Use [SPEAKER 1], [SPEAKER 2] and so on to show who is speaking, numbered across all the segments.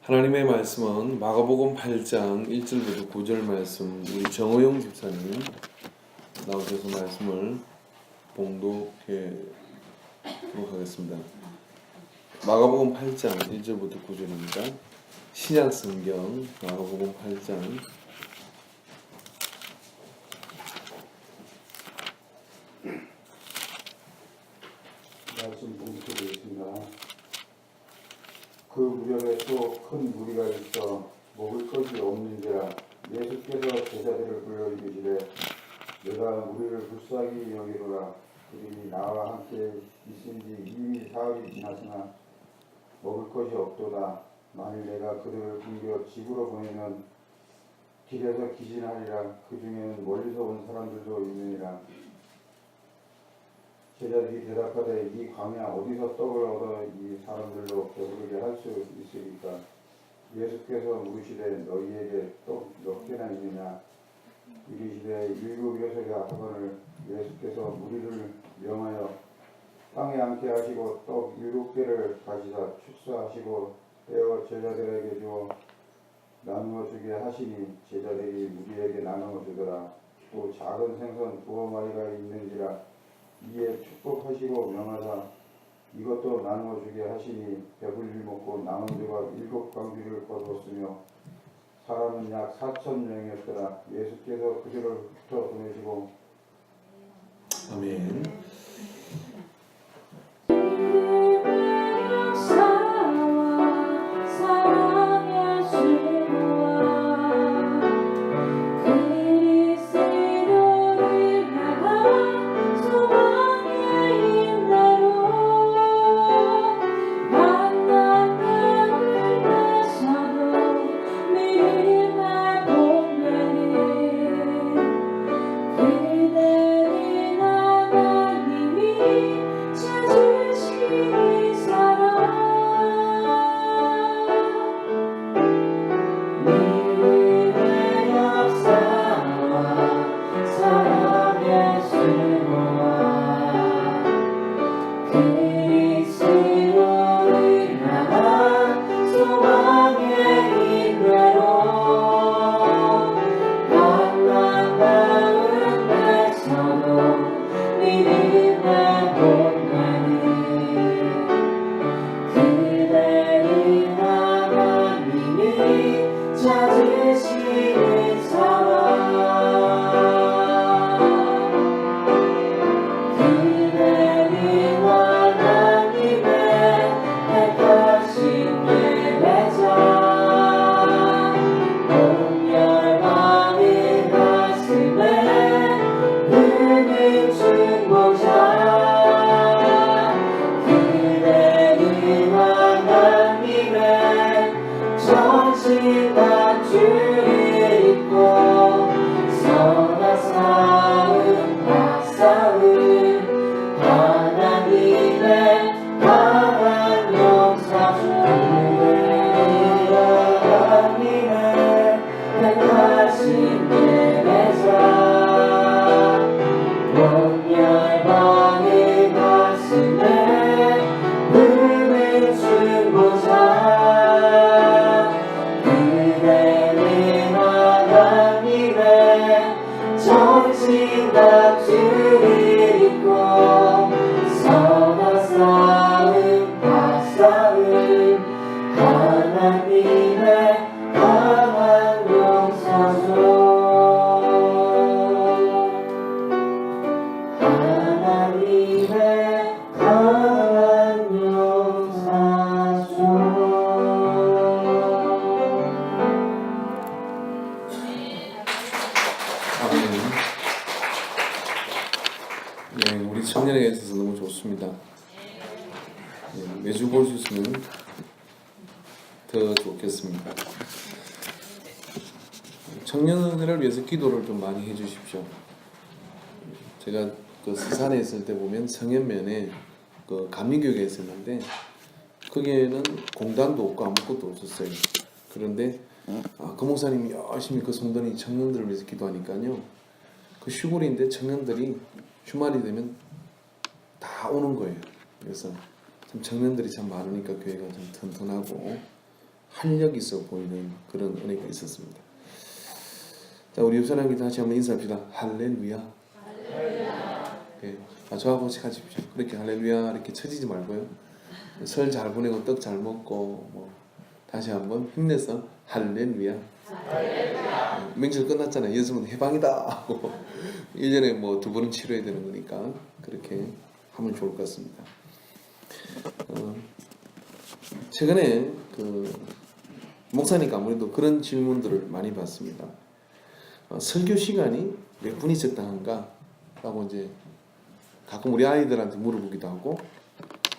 [SPEAKER 1] 하나님의 말씀은 마가복음 8장 1절부터 9절 말씀, 우리 정호영 집사님 나오셔서 말씀을 봉독해 보도록 하겠습니다. 마가복음 8장 1절부터 9절입니다. 신약성경 마가복음 8장
[SPEAKER 2] 말씀 봉독드리겠습니다. 그 무렵에 또 큰 무리가 있어 먹을 것이 없는지라 예수께서 제자들을 불러 이르시되 내가 우리를 불쌍히 여기로라. 그들이 나와 함께 있은지 이미 사흘이 지났으나 먹을 것이 없도다. 만일 내가 그들을 굶겨 집으로 보내면 길에서 기진하리라. 그 중에는 멀리서 온 사람들도 있느니라. 제자들이 대답하되 이 광야 어디서 떡을 얻어 이 사람들로 배부르게 할 수 있으리까? 예수께서 물으시되 너희에게 떡 몇 개나 있느냐? 이르시되 7여섯이라 하거늘. 예수께서 무리를 명하여 땅에 앉게 하시고 떡 7개를 가지사 축사하시고 떼어 제자들에게 주어 나누어 주게 하시니 제자들이 무리에게 나누어 주더라. 또 작은 생선 2마리가 있는지라. 이에 축복하시고 명하사 이것도 나누어 주게 하시니 배불리 먹고 남은 조각 7광주를 거두었으며 사람은 약 4,000명이었더라. 예수께서 그들을 흩어 보내시고
[SPEAKER 1] 아멘. 우리 청년에게 있어서 너무 좋습니다. 매주 볼 수 있으면 더 좋겠습니다. 청년들을 위해서 기도를 좀 많이 해주십시오. 제가 그 서산에 있을 때 보면 성현면에 그 감리교회가 있었는데 거기에는 공단도 없고 아무것도 없었어요. 그런데 그 목사님이 열심히 그 성도니 청년들을 위해서 기도하니까요. 그 시골인데 청년들이 주말이 되면 다 오는 거예요. 그래서 참 청년들이 참 많으니까 교회가 좀 튼튼하고 활력 있어 보이는 그런 은혜가 있었습니다. 자, 우리 유선한 다시 한번 인사합시다. 할렐루야. 네. 저하고 같이 하십시오. 그렇게 할렐루야 이렇게 쳐지지 말고요. 설 잘 보내고 떡 잘 먹고 뭐 다시 한번 힘내서 할렐루야. 명절 끝났잖아요. 예수는 해방이다 하고 1년에 뭐 2번은 치러야 되는 거니까 그렇게 하면 좋을 것 같습니다. 최근에 목사니까 아무래도 그런 질문들을 많이 받습니다. 설교 시간이 몇 분이 적당한가? 라고 이제 가끔 우리 아이들한테 물어보기도 하고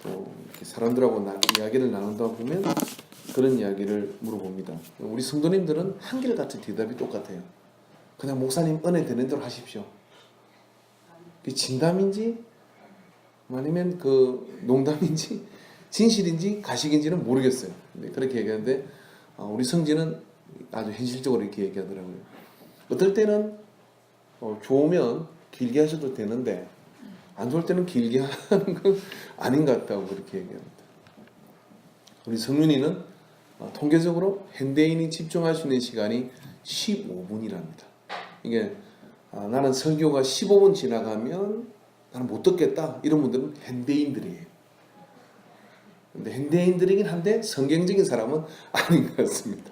[SPEAKER 1] 또 이렇게 사람들하고 이야기를 나눈다 보면 그런 이야기를 물어봅니다. 우리 성도님들은 한결같이 대답이 똑같아요. 그냥 목사님 은혜 되는 대로 하십시오. 진담인지 아니면 농담인지 진실인지 가식인지는 모르겠어요. 그렇게 얘기하는데 우리 성지는 아주 현실적으로 이렇게 얘기하더라고요. 어떨 때는 좋으면 길게 하셔도 되는데 안 좋을 때는 길게 하는 건 아닌 것 같다고 그렇게 얘기합니다. 우리 성윤이는 통계적으로 현대인이 집중할 수 있는 시간이 15분이랍니다. 이게 나는 설교가 15분 지나가면 나는 못 듣겠다 이런 분들은 현대인들이에요. 근데 현대인들이긴 한데 성경적인 사람은 아닌 것 같습니다.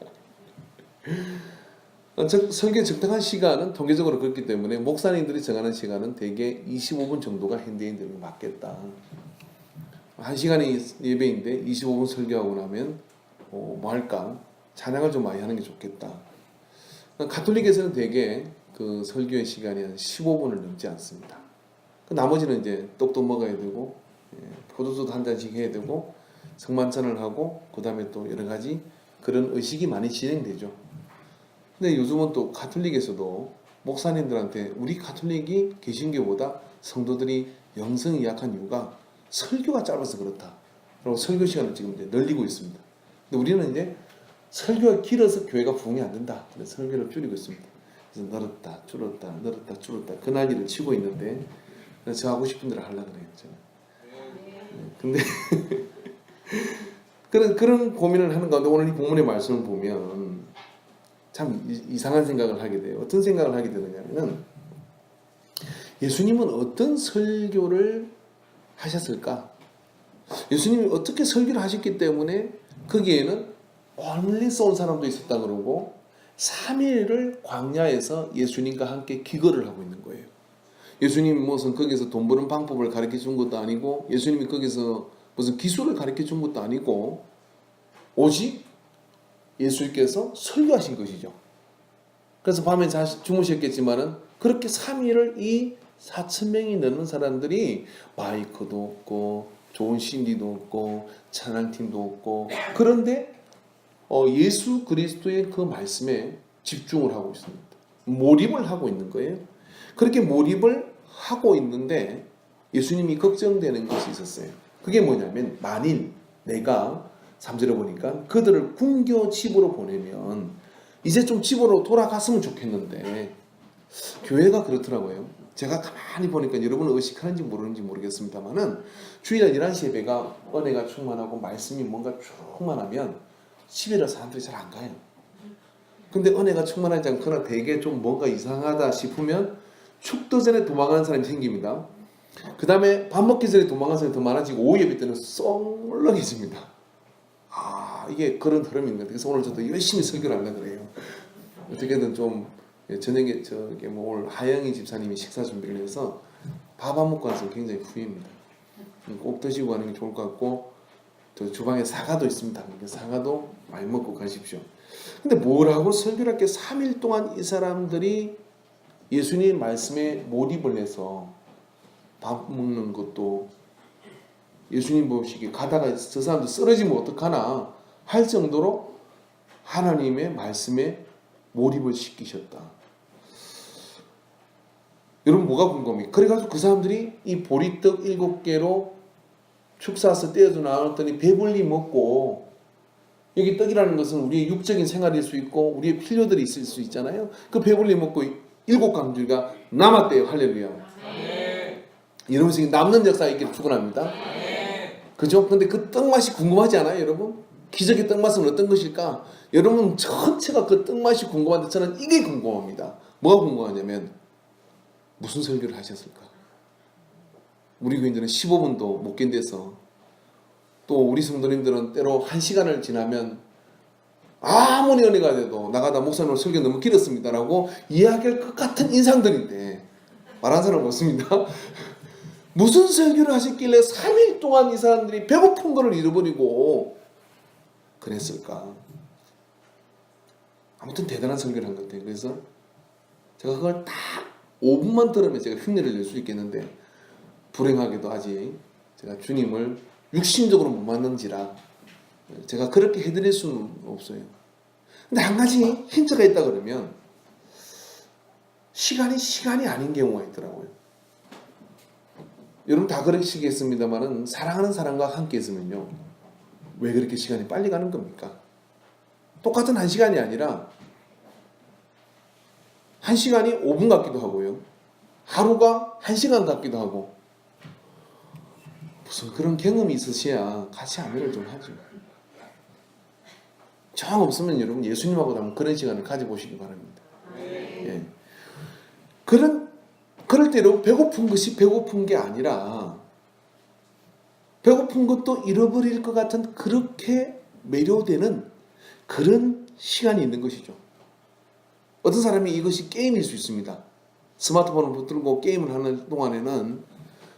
[SPEAKER 1] 설교 적당한 시간은 통계적으로 그렇기 때문에 목사님들이 정하는 시간은 대개 25분 정도가 현대인들에게 맞겠다. 1시간이 예배인데 25분 설교하고 나면 뭐 할까? 찬양을 좀 많이 하는 게 좋겠다. 가톨릭에서는 대개 그 설교의 시간이 한 15분을 넘지 않습니다. 나머지는 이제 떡도 먹어야 되고 포도주도 한 잔씩 해야 되고 성만찬을 하고 그 다음에 또 여러 가지 그런 의식이 많이 진행되죠. 근데 요즘은 또 가톨릭에서도 목사님들한테 우리 가톨릭이 개신교보다 성도들이 영성이 약한 이유가 설교가 짧아서 그렇다. 그리고 설교 시간을 지금 이제 늘리고 있습니다. 근데 우리는 이제 설교가 길어서 교회가 부흥이 안 된다. 그래서 설교를 줄이고 있습니다. 그래서 늘었다, 줄었다, 늘었다, 줄었다 그 난리를 치고 있는데 저 하고 싶은 대로 하려고 그래요. 제가. 근데 그런 고민을 하는 가운데 오늘 이 본문의 말씀을 보면 참 이상한 생각을 하게 돼요. 어떤 생각을 하게 되느냐면은 예수님은 어떤 설교를 하셨을까? 예수님이 어떻게 설교를 하셨기 때문에 거기에는 멀리서 온 사람도 있었다 그러고 3일을 광야에서 예수님과 함께 기거를 하고 있는 거예요. 예수님이 무슨 거기서 돈 버는 방법을 가르쳐 준 것도 아니고 예수님이 거기서 무슨 기술을 가르쳐 준 것도 아니고 오직 예수님께서 설교하신 것이죠. 그래서 밤에 주무셨겠지만은 그렇게 3일을 이 4,000명이 넘는 사람들이 마이크도 없고 좋은 CD도 없고 찬양팀도 없고 그런데 예수 그리스도의 그 말씀에 집중을 하고 있습니다. 몰입을 하고 있는 거예요. 그렇게 몰입을 하고 있는데 예수님이 걱정되는 것이 있었어요. 그게 뭐냐면 만일 내가 3절에 보니까 그들을 궁교 집으로 보내면 이제 좀 집으로 돌아갔으면 좋겠는데 교회가 그렇더라고요. 제가 가만히 보니까 여러분은 의식하는지 모르는지 모르겠습니다만은 주일날 11시 예배가 은혜가 충만하고 말씀이 뭔가 충만하면 집에라 사람들이 잘 안 가요. 근데 은혜가 충만하지 않거나 되게 좀 뭔가 이상하다 싶으면 축도 전에 도망가는 사람이 생깁니다. 그 다음에 밥 먹기 전에 도망가는 사람이 더 많아지고 오후 예배 때는 썰렁해집니다. 이게 그런 흐름인 것 같아요. 그래서 오늘 저도 열심히 설교를 하려고 그래요. 어떻게든 좀 저녁에 뭐 오늘 하영이 집사님이 식사 준비를 해서 밥 안 먹고 와서 굉장히 후회입니다. 꼭 드시고 가는 게 좋을 것 같고 저 주방에 사과도 있습니다. 사과도 많이 먹고 가십시오. 근데 뭐라고 설교를 할게 3일 동안 이 사람들이 예수님 말씀에 몰입을 해서 밥 먹는 것도 예수님 보시기에 가다가 저 사람들 쓰러지면 어떡하나 할 정도로 하나님의 말씀에 몰입을 시키셨다. 여러분 뭐가 궁금해요? 그래가지고 그 사람들이 이 보리떡 7개로 축사서 떼어서 나눴더니 배불리 먹고 여기 떡이라는 것은 우리의 육적인 생활일 수 있고 우리의 필요들이 있을 수 있잖아요. 그 배불리 먹고 7강줄기가 남았대요. 할렐루야. 여러분 지금 남는 역사 있기를 축원합니다. 그죠? 근데 그 떡 맛이 궁금하지 않아요, 여러분? 기적의 떡맛은 어떤 것일까? 여러분 전체가 그 떡맛이 궁금한데 저는 이게 궁금합니다. 뭐가 궁금하냐면 무슨 설교를 하셨을까? 우리 교인들은 15분도 못 견뎌서, 또 우리 성도님들은 때로 1시간을 지나면 아무리 은혜가 돼도 나가다 목사님 설교 너무 길었습니다라고 이야기할 것 같은 인상들인데 말한 사람 없습니다. 무슨 설교를 하셨길래 3일 동안 이 사람들이 배고픈 거를 잃어버리고 그랬을까? 아무튼 대단한 설교를 한 것 같아요. 그래서 제가 그걸 딱 5분만 들으면 제가 흉내를 낼 수 있겠는데, 불행하게도 아직 제가 주님을 육신적으로 못 만난지라 제가 그렇게 해드릴 수는 없어요. 근데 한 가지 힌트가 있다 그러면 시간이 아닌 경우가 있더라고요. 여러분 다 그러시겠습니다만은 사랑하는 사람과 함께 있으면요, 왜 그렇게 시간이 빨리 가는 겁니까? 똑같은 1시간이 아니라 1시간이 5분 같기도 하고요, 하루가 1시간 같기도 하고, 무슨 그런 경험이 있으셔야 같이 아멘을 좀 하죠. 정 없으면 여러분 예수님하고 한번 그런 시간을 가져보시기 바랍니다. 예. 그럴 때로 배고픈 것이 배고픈 게 아니라 배고픈 것도 잃어버릴 것 같은 그렇게 매료되는 그런 시간이 있는 것이죠. 어떤 사람이 이것이 게임일 수 있습니다. 스마트폰을 붙들고 게임을 하는 동안에는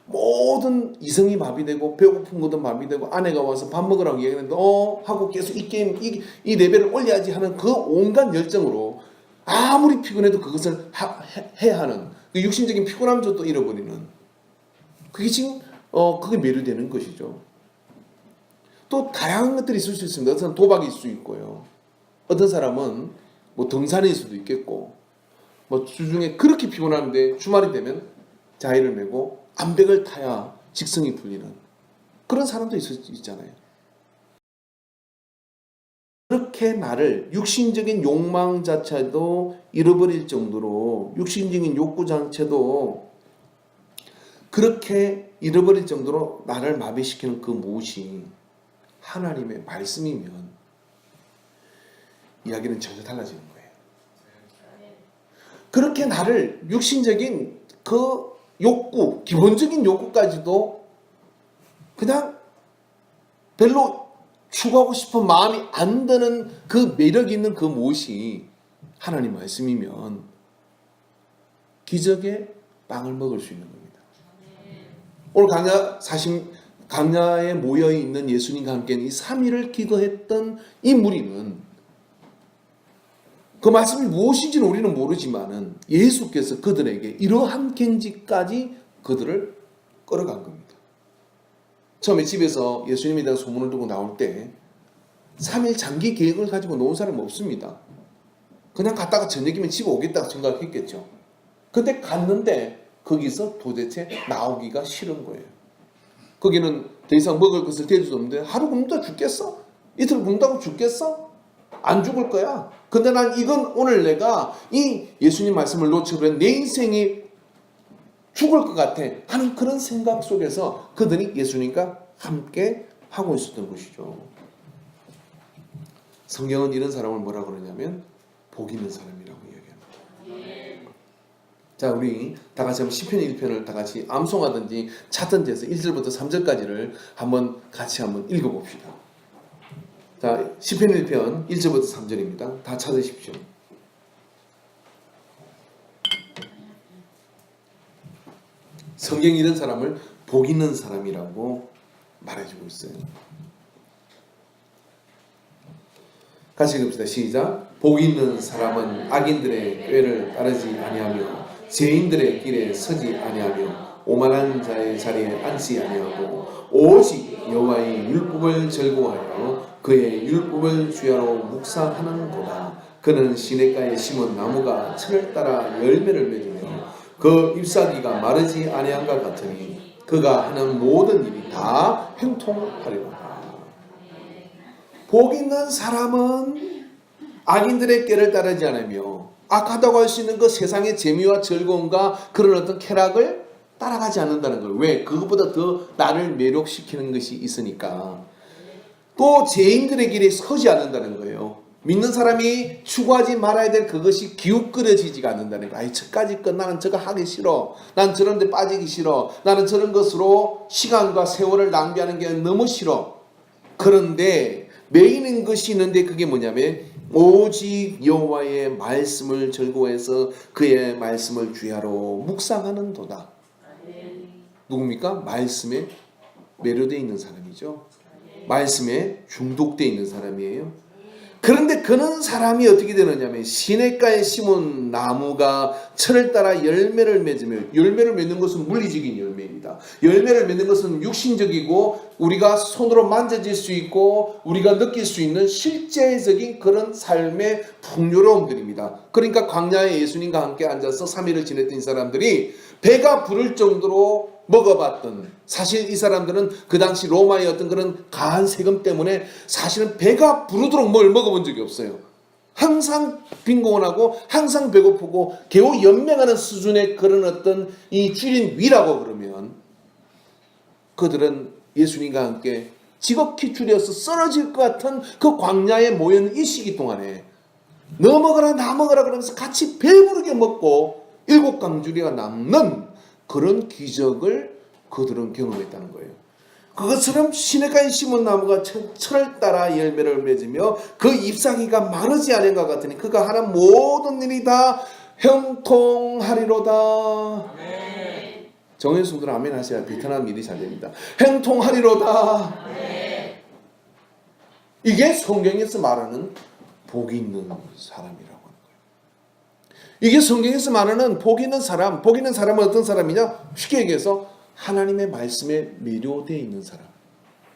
[SPEAKER 1] 모든 이성이 마비되고 배고픈 것도 마비되고, 아내가 와서 밥 먹으라고 얘기했는데 하고 계속 이 게임 이 레벨을 올려야지 하는 그 온갖 열정으로 아무리 피곤해도 그것을 해야 하는 그 육신적인 피곤함조도 잃어버리는, 그게 지금 그게 매료되는 것이죠. 또 다양한 것들이 있을 수 있습니다. 어떤 사람은 도박일 수 있고요, 어떤 사람은 뭐 등산일 수도 있겠고, 뭐 주중에 그렇게 피곤한데 주말이 되면 자의를 메고 암벽을 타야 직성이 풀리는 그런 사람도 있잖아요. 그렇게 나를 육신적인 욕망 자체도 잃어버릴 정도로, 육신적인 욕구 자체도 그렇게 잃어버릴 정도로 나를 마비시키는 그 무엇이 하나님의 말씀이면 이야기는 전혀 달라지는 거예요. 그렇게 나를 육신적인 그 욕구, 기본적인 욕구까지도 그냥 별로 추구하고 싶은 마음이 안 드는 그 매력 있는 그 무엇이 하나님 말씀이면 기적의 빵을 먹을 수 있는 겁니다. 오늘 강야에 모여 있는 예수님과 함께 이 3일을 기거했던 이 무리는 그 말씀이 무엇인지는 우리는 모르지만은 예수께서 그들에게 이러한 경지까지 그들을 끌어간 겁니다. 처음에 집에서 예수님에 대한 소문을 두고 나올 때 3일 장기 계획을 가지고 놓은 사람은 없습니다. 그냥 갔다가 저녁이면 집 오겠다고 생각했겠죠. 근데 갔는데 거기서 도대체 나오기가 싫은 거예요. 거기는 더 이상 먹을 것을 대줄 수 없는데, 하루 굶다 죽겠어? 이틀 굶다고 죽겠어? 안 죽을 거야. 근데 난 이건 오늘 내가 이 예수님 말씀을 놓쳐버린 내 인생이 죽을 것 같아 하는 그런 생각 속에서 그들이 예수님과 함께 하고 있었던 것이죠. 성경은 이런 사람을 뭐라고 그러냐면 복 있는 사람이라고 이야기합니다. 자, 우리 다 같이 한번 시편 1편을 다 같이 암송하든지 찾든지 해서 1절부터 3절까지를 한번 같이 한번 읽어봅시다. 자, 시편 1편 1절부터 3절입니다. 다 찾으십시오. 성경이 이런 사람을 복 있는 사람이라고 말해주고 있어요. 같이 읽읍시다. 시작. 복 있는 사람은 악인들의 꾀를 따르지 아니하며 죄인들의 길에 서지 아니하며 오만한 자의 자리에 앉지 아니하고 오직 여호와의 율법을 즐거워하여 그의 율법을 주야로 묵상하는도다. 그는 시냇가에 심은 나무가 철을 따라 열매를 맺으며 그 잎사귀가 마르지 아니한 것 같으니 그가 하는 모든 일이 다 형통하리로다. 복 있는 사람은 악인들의 꾀를 따르지 않으며 악하다고 할 수 있는 그 세상의 재미와 즐거움과 그런 어떤 쾌락을 따라가지 않는다는 거예요. 왜? 그것보다 더 나를 매력시키는 것이 있으니까. 또 죄인들의 길에 서지 않는다는 거예요. 믿는 사람이 추구하지 말아야 될 그것이 기웃거려지지가 않는다는 거예요. 아이 저까지 것 나는 저거 하기 싫어. 난 저런 데 빠지기 싫어. 나는 저런 것으로 시간과 세월을 낭비하는 게 너무 싫어. 그런데 매이는 것이 있는데 그게 뭐냐면 오직 여호와의 말씀을 즐거워해서 그의 말씀을 주야로 묵상하는 도다. 누굽니까? 말씀에 매료되어 있는 사람이죠. 말씀에 중독되어 있는 사람이에요. 그런데 그런 사람이 어떻게 되느냐면 시냇가에 심은 나무가 철을 따라 열매를 맺으며, 열매를 맺는 것은 물리적인 열매입니다. 열매를 맺는 것은 육신적이고 우리가 손으로 만져질 수 있고 우리가 느낄 수 있는 실제적인 그런 삶의 풍요로움들입니다. 그러니까 광야에 예수님과 함께 앉아서 3일을 지냈던 이 사람들이 배가 부를 정도로 먹어봤던, 사실 이 사람들은 그 당시 로마의 어떤 그런 가한 세금 때문에 사실은 배가 부르도록 뭘 먹어본 적이 없어요. 항상 빈곤하고 항상 배고프고 겨우 연명하는 수준의 그런 어떤 이 줄인 위라고 그러면 그들은 예수님과 함께 지극히 줄여서 쓰러질 것 같은 그 광야에 모여있는 이 시기 동안에 너 먹어라 나 먹어라 그러면서 같이 배부르게 먹고 7강주리가 남는 그런 기적을 그들은 경험했다는 거예요. 그것처럼 시냇가에 심은 나무가 철을 따라 열매를 맺으며 그 잎사귀가 마르지 않은 것 같으니 그가 하는 모든 일이 다 형통하리로다. 아멘. 정현숙들 아멘 하셔야 베트남 일이 잘 됩니다. 형통하리로다. 아멘. 이게 성경에서 말하는 복이 있는 사람이라고. 이게 성경에서 말하는 복 있는 사람, 복 있는 사람은 어떤 사람이냐? 쉽게 얘기해서 하나님의 말씀에 매료되어 있는 사람.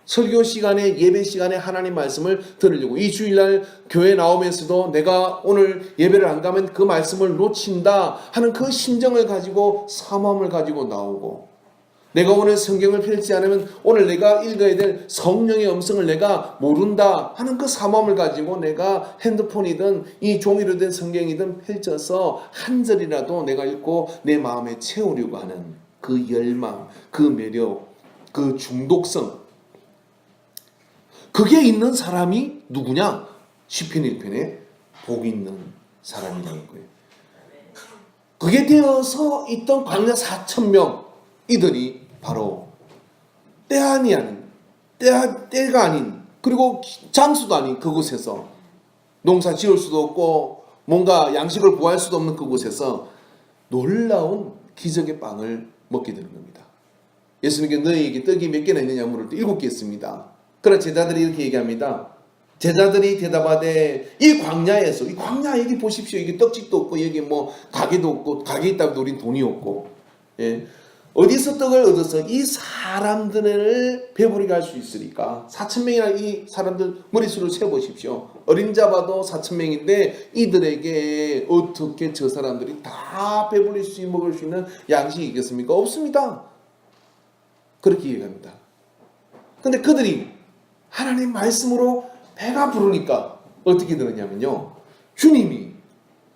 [SPEAKER 1] 설교 시간에, 예배 시간에 하나님 말씀을 들으려고, 이 주일날 교회 나오면서도 내가 오늘 예배를 안 가면 그 말씀을 놓친다 하는 그 심정을 가지고, 사모함을 가지고 나오고, 내가 오늘 성경을 펼치지 않으면 오늘 내가 읽어야 될 성령의 음성을 내가 모른다 하는 그 사모함을 가지고 내가 핸드폰이든 이 종이로 된 성경이든 펼쳐서 한 절이라도 내가 읽고 내 마음에 채우려고 하는 그 열망, 그 매력, 그 중독성, 그게 있는 사람이 누구냐? 시편 1편에 복 있는 사람이라는 거예요. 그게 되어서 있던 광야 4,000명 이들이 바로 때가 아닌 그리고 장수도 아닌 그곳에서 농사 지을 수도 없고 뭔가 양식을 구할 수도 없는 그곳에서 놀라운 기적의 빵을 먹게 되는 겁니다. 예수님께 너희에게 떡이 몇 개나 있느냐 물을 때 7개 있습니다. 그러나 제자들이 이렇게 얘기합니다. 제자들이 대답하되 이 광야에서, 이 광야 여기 보십시오. 여기 떡집도 없고 여기 뭐 가게도 없고, 가게 있다고 우린 돈이 없고, 예. 어디서 떡을 얻어서 이 사람들을 배부르게 할 수 있으리까? 4,000명이나 이 사람들 머릿수를 세보십시오. 어린 자봐도 4,000명인데 이들에게 어떻게 저 사람들이 다 배부릴 수 먹을 수 있는 양식이 있겠습니까? 없습니다. 그렇게 얘기합니다. 근데 그들이 하나님 말씀으로 배가 부르니까 어떻게 되느냐면요, 주님이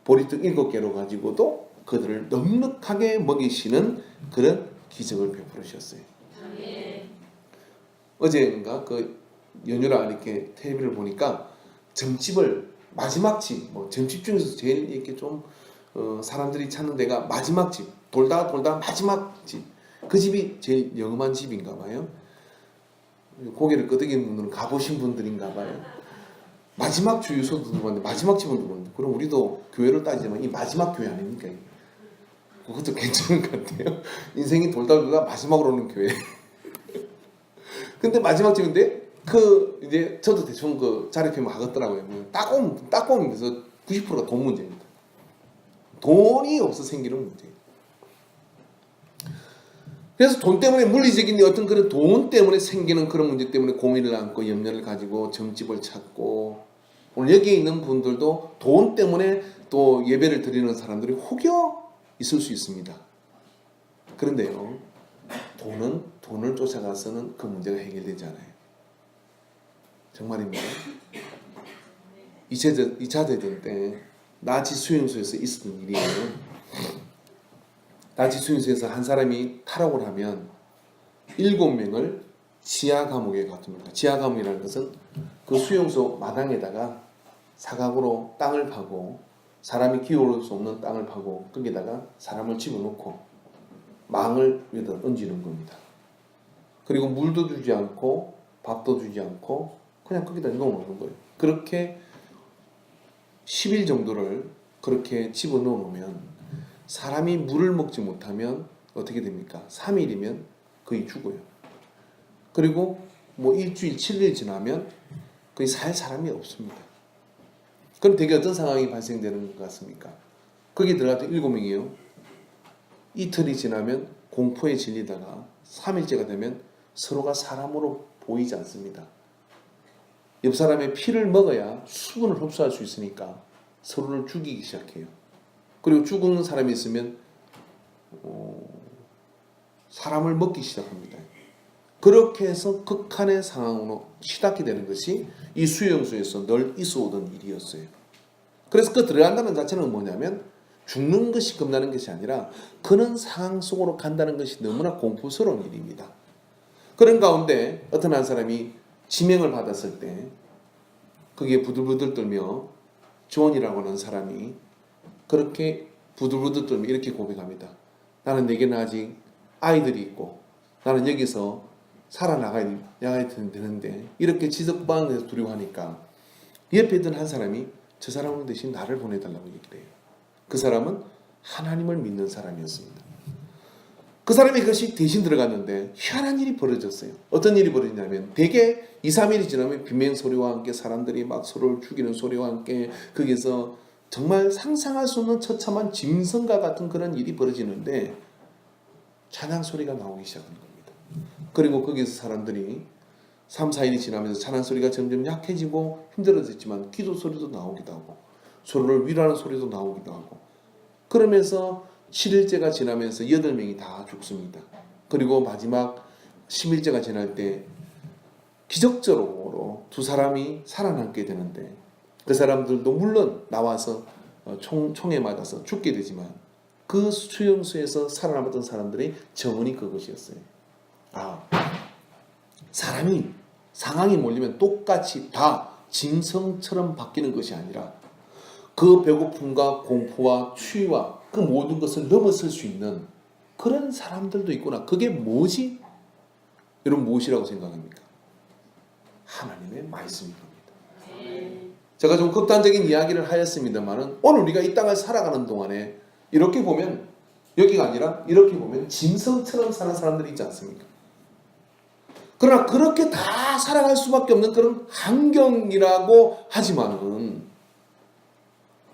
[SPEAKER 1] 보리떡 7개로 가지고도 그들을 넉넉하게 먹이시는 그런 기적을 베풀으셨어요. 어제인가 그 연휴라 이렇게 텔레비를 보니까 점집을, 마지막 집, 뭐 점집 중에서 제일 이렇게 좀 사람들이 찾는 데가 마지막 집, 돌다 마지막 집, 그 집이 제일 영험한 집인가 봐요. 고개를 끄덕이는 분들은 가보신 분들인가 봐요. 마지막 주유소도 들어봤는데 마지막 집은 누군데? 그럼 우리도 교회를 따지자면 이 마지막 교회 아닙니까? 그것도 괜찮은 것 같아요. 인생이 돌다 마지막으로 오는 교회. 근데 마지막 집인데 그 이제 저도 대충 그 자립하면 하겠더라고요. 딱 보면 그래서 90%가 돈 문제입니다. 돈이 없어 생기는 문제예요. 그래서 돈 때문에, 물리적인 어떤 그런 돈 때문에 생기는 그런 문제 때문에 고민을 안고 염려를 가지고 점집을 찾고, 오늘 여기에 있는 분들도 돈 때문에 또 예배를 드리는 사람들이 혹여 있을 수 있습니다. 그런데요, 돈을 쫓아가서는 그 문제가 해결되지 않아요. 정말입니다. 2차 대전 때 나치 수용소에서 있었던 일이에요. 나치 수용소에서 한 사람이 탈옥을 하면 7명을 지하 감옥에 갔습니다. 지하 감옥이라는 것은 그 수용소 마당에다가 사각으로 땅을 파고 사람이 기어올 수 없는 땅을 파고 거기다가 사람을 집어넣고 망을 위에다 얹는 겁니다. 그리고 물도 주지 않고 밥도 주지 않고 그냥 거기다 넣어놓는 거예요. 그렇게 10일 정도를 그렇게 집어넣어 놓으면 사람이 물을 먹지 못하면 어떻게 됩니까? 3일이면 거의 죽어요. 그리고 뭐 일주일, 7일 지나면 거의 살 사람이 없습니다. 그럼 되게 어떤 상황이 발생되는 것 같습니까? 거기 들어갔던 7명이에요. 이틀이 지나면 공포에 질리다가 3일째가 되면 서로가 사람으로 보이지 않습니다. 옆 사람의 피를 먹어야 수분을 흡수할 수 있으니까 서로를 죽이기 시작해요. 그리고 죽은 사람이 있으면 사람을 먹기 시작합니다. 그렇게 해서 극한의 상황으로 치닫게 되는 것이 이 수용소에서 늘 있어오던 일이었어요. 그래서 그 들어간다는 자체는 뭐냐면 죽는 것이 겁나는 것이 아니라 그런 상황 속으로 간다는 것이 너무나 공포스러운 일입니다. 그런 가운데 어떤 한 사람이 지명을 받았을 때 거기에 부들부들 떨며 존이라고 하는 사람이 그렇게 부들부들 떨며 이렇게 고백합니다. 나는 내게는 아직 아이들이 있고 나는 여기서 살아나가야 되는데 이렇게 지적방에서 두려워하니까 옆에 있던 한 사람이 저 사람 대신 나를 보내달라고 얘기를 해요. 그 사람은 하나님을 믿는 사람이었습니다. 그 사람이 그것이 대신 들어갔는데 희한한 일이 벌어졌어요. 어떤 일이 벌어지냐면 대개 2, 3일이 지나면 비명 소리와 함께 사람들이 막 서로를 죽이는 소리와 함께 거기서 정말 상상할 수 없는 처참한 짐승과 같은 그런 일이 벌어지는데 찬양 소리가 나오기 시작하는 겁니다. 그리고 거기서 사람들이 3, 4일이 지나면서 찬양 소리가 점점 약해지고 힘들어졌지만 기도 소리도 나오기도 하고 서로를 위로하는 소리도 나오기도 하고 그러면서 7일째가 지나면서 8명이 다 죽습니다. 그리고 마지막 10일째가 지날 때 기적적으로 2사람이 살아남게 되는데 그 사람들도 물론 나와서 총에 맞아서 죽게 되지만 그 수용소에서 살아남았던 사람들의 정언이 그것이었어요. 사람이 상황이 몰리면 똑같이 다 짐승처럼 바뀌는 것이 아니라 그 배고픔과 공포와 추위와 그 모든 것을 넘어설 수 있는 그런 사람들도 있구나. 그게 뭐지? 여러분 무엇이라고 생각합니까? 하나님의 말씀인 겁니다. 제가 좀 극단적인 이야기를 하였습니다만 오늘 우리가 이 땅을 살아가는 동안에 이렇게 보면 여기가 아니라 이렇게 보면 짐승처럼 사는 사람들이 있지 않습니까? 그러나 그렇게 다 살아갈 수밖에 없는 그런 환경이라고 하지만은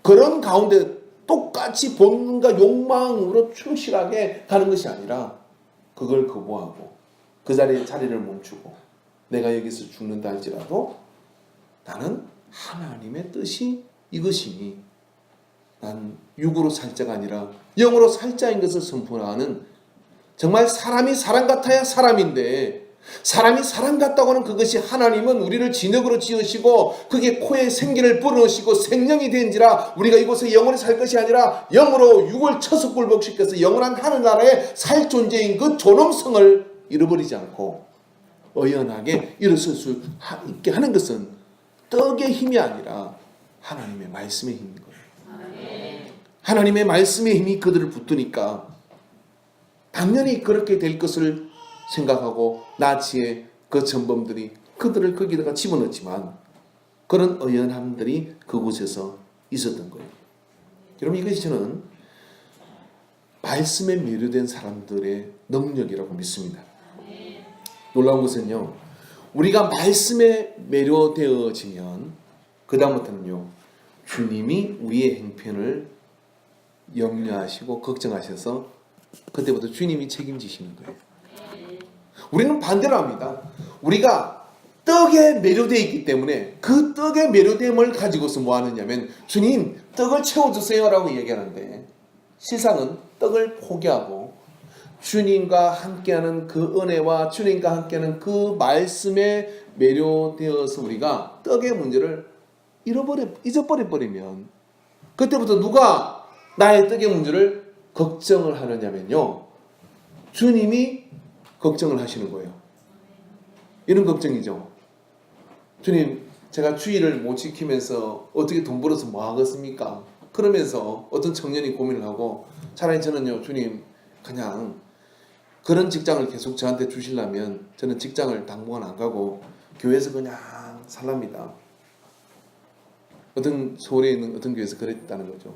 [SPEAKER 1] 그런 가운데 똑같이 본능과 욕망으로 충실하게 가는 것이 아니라 그걸 거부하고 그 자리를 멈추고 내가 여기서 죽는다 할지라도 나는 하나님의 뜻이 이것이니 난 육으로 살 자가 아니라 영으로 살 자인 것을 선포하는 정말 사람이 사람 같아야 사람인데 사람이 사람 같다고 하는 그것이 하나님은 우리를 진흙으로 지으시고 그게 코에 생기를 불어넣으시고 생명이 된지라 우리가 이곳에 영원히 살 것이 아니라 영으로 육을 쳐서 굴복시켜서 영원한 하늘나라에 살 존재인 그 존엄성을 잃어버리지 않고 의연하게 일어설 수 있게 하는 것은 떡의 힘이 아니라 하나님의 말씀의 힘인 거예요. 하나님의 말씀의 힘이 그들을 붙드니까 당연히 그렇게 될 것을 생각하고 나치의 그 전범들이 그들을 거기다가 집어넣었지만 그런 의연함들이 그곳에서 있었던 거예요. 여러분 이것이 저는 말씀에 매료된 사람들의 능력이라고 믿습니다. 놀라운 것은요. 우리가 말씀에 매료되어지면 그 다음부터는요. 주님이 우리의 행편을 염려하시고 걱정하셔서 그때부터 주님이 책임지시는 거예요. 우리는 반대로 합니다. 우리가 떡에 매료되어 있기 때문에 그 떡에 매료됨을 가지고서 뭐 하느냐면 주님 떡을 채워주세요 라고 얘기하는데 세상은 떡을 포기하고 주님과 함께하는 그 은혜와 주님과 함께하는 그 말씀에 매료되어서 우리가 떡의 문제를 잊어버리면 그때부터 누가 나의 떡의 문제를 걱정을 하느냐면요 주님이 걱정을 하시는 거예요. 이런 걱정이죠. 주님, 제가 주의를 못 지키면서 어떻게 돈 벌어서 뭐 하겠습니까? 그러면서 어떤 청년이 고민을 하고, 차라리 저는요, 주님, 그냥 그런 직장을 계속 저한테 주시려면 저는 직장을 당분간 안 가고 교회에서 그냥 살랍니다. 어떤 서울에 있는 어떤 교회에서 그랬다는 거죠.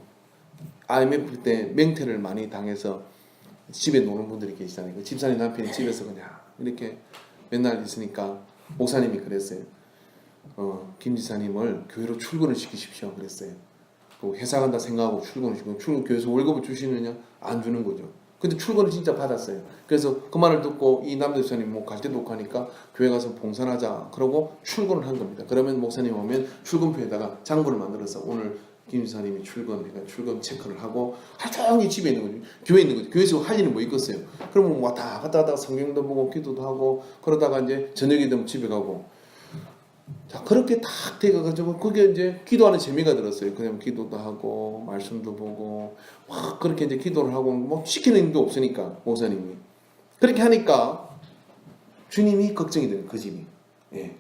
[SPEAKER 1] IMF 때 맹태를 많이 당해서 집에 노는 분들이 계시다니까. 집사님 남편이 집에서 그냥 이렇게 맨날 있으니까 목사님이 그랬어요. 김 지사님을 교회로 출근을 시키십시오 그랬어요. 회사 간다 생각하고 출근을 시키고, 교회에서 월급을 주시느냐? 안 주는 거죠. 근데 출근을 진짜 받았어요. 그래서 그 말을 듣고 이 남자 목사님 뭐 갈 데도 없고 하니까 교회 가서 봉사하자 그러고 출근을 한 겁니다. 그러면 목사님 오면 출근표에다가 장부를 만들어서 오늘 김 지사님이 출근 체크를 하고 하루 집에 있는 거죠. 교회에 있는 거죠. 교회에서 할 일은 뭐 있겠어요. 그러면 왔다 갔다 하다가 성경도 보고 기도도 하고 그러다가 이제 저녁이 되면 집에 가고, 자 그렇게 딱 돼가지고 그게 이제 기도하는 재미가 들었어요. 그냥 기도도 하고 말씀도 보고 막 그렇게 이제 기도를 하고 뭐 시키는 힘도 없으니까 목사님이 그렇게 하니까 주님이 걱정이 돼요. 그 집이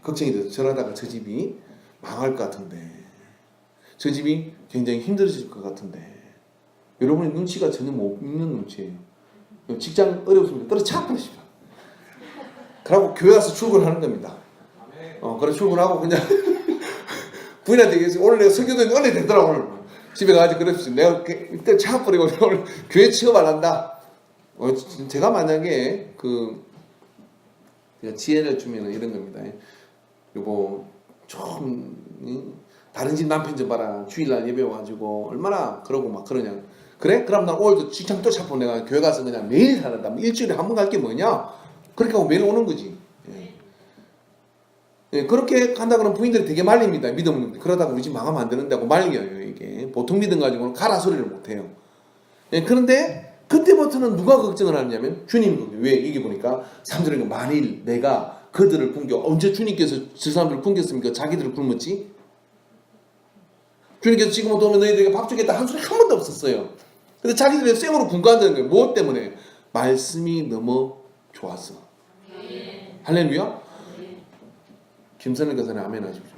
[SPEAKER 1] 걱정이 돼서 저러다가 저 집이 망할 것 같은데, 저 집이 굉장히 힘들어질 것 같은데, 여러분의 눈치가 전혀 못 있는 눈치예요. 직장 어렵습니다. 떨어져 버리십시오. 그러고 교회 가서 출근하는 겁니다. 그래 출근하고 그냥 부인한테 얘기해서 오늘 내가 설교도 은혜 되더라. 오늘 집에 가야지. 그랬지. 내가 이때 차 버리고 오늘 교회 취업 안 한다. 제가 만약에 제가 지혜를 주면은 이런 겁니다. 여보 좀 다른 집 남편 좀 봐라. 주일날 예배 와가지고 얼마나 그러고 막 그러냐. 그래? 그럼 나 오늘도 직장 또 잡고 내가 교회 가서 그냥 매일 살았다. 일주일에 한 번 갈 게 뭐냐? 그렇게 하고 매일 오는 거지. 그렇게 한다 그러면 부인들이 되게 말립니다. 믿음은. 그러다가 우리 집 망하면 안 되는다고 말려요. 이게 보통 믿음 가지고는 가라 소리를 못해요. 그런데 그때부터는 누가 걱정을 하느냐면 주님. 왜? 이게 보니까 사람들은 만일 내가 그들을 굶겨, 언제 주님께서 저 사람들을 굶겼습니까? 자기들을 굶었지? 주님께서 지금부터 오면 너희들에게 밥 주겠다 한 소리 한 번도 없었어요. 근데 자기들이 생으로 굶간다는 거예요. 무엇 때문에? 말씀이 너무 좋았어. 할렐루야. 김선일 교사님 아멘 하십시오.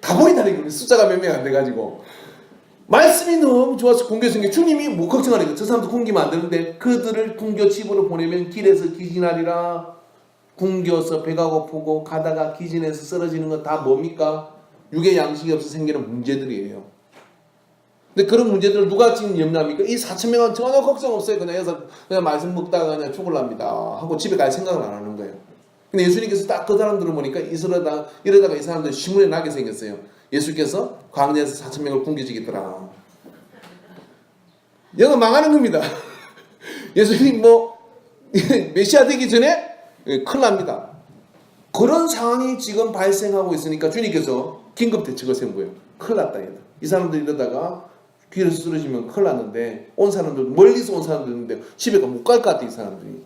[SPEAKER 1] 다 보인다니까. 숫자가 몇 명 안 돼가지고 말씀이 너무 좋아서 굶겼으니까 주님이 뭐 걱정하니까 저 사람도 굶기면 안 되는데 그들을 굶겨 집으로 보내면 길에서 기진하리라. 굶겨서 배가 고프고 가다가 기진해서 쓰러지는 건 다 뭡니까? 육의 양식이 없어 생기는 문제들이에요. 근데 그런 문제들을 누가 지금 염려합니까? 이 4,000명은 전혀 걱정 없어요. 그냥 말씀 먹다가 그냥 죽을랍니다 하고 집에 갈 생각을 안 하는 거예요. 근데 예수님께서 딱 그 사람들을 보니까 이러다가 이 사람들 신문에 나게 생겼어요. 예수께서 광야에서 4,000명을 굶겨주겠더라. 영어 망하는 겁니다. 예수님 메시아 되기 전에 큰일 납니다. 그런 상황이 지금 발생하고 있으니까 주님께서 긴급 대책을 세운 거예요. 큰일 났다. 이 사람들이 이러다가 길에서 쓰러지면 큰일 났는데, 온 사람들, 멀리서 온 사람들인데 집에 못 갈 것 같아. 이 사람들이.